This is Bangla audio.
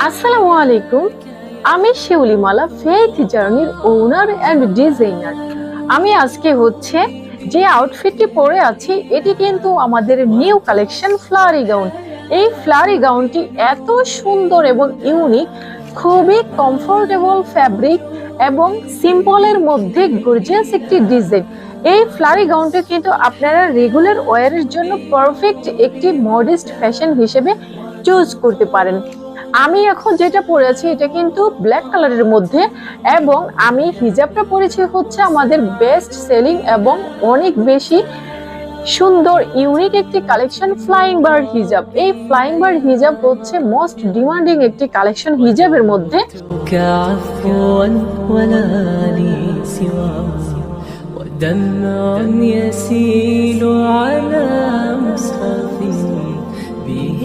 আসসালামু আলাইকুম, আমি শিউলি মালা, ফেইথ জার্নির ওনার এন্ড ডিজাইনার। আমি আজকে যে আউটফিটটি পরে আছি এটি কিন্তু আমাদের নিউ কালেকশন ফ্লারি গাউন। এই ফ্লারি গাউনটি এত সুন্দর এবং ইউনিক, খুবই কমফোর্টেবল ফ্যাব্রিক এবং সিম্পলের মধ্যে গর্জিয়াস একটি ডিজাইন। এই ফ্লারি গাউনটি কিন্তু আপনারা রেগুলার ওয়ারের জন্য পারফেক্ট একটি মডেস্ট ফ্যাশন হিসেবে চুজ করতে পারেন। আমি এখন যেটা পরে আছি এটা কিন্তু ব্ল্যাক কালারের মধ্যে, এবং আমি হিজাবটা পরেছি আমাদের বেস্ট সেলিং এবং অনেক বেশি সুন্দর ইউনিক একটি কালেকশন, ফ্লাইং বার্ড হিজাব। এই ফ্লাইং বার্ড হিজাব মোস্ট ডিমান্ডিং একটি কালেকশন হিজাবের মধ্যে। دمع يسيل على مصحف به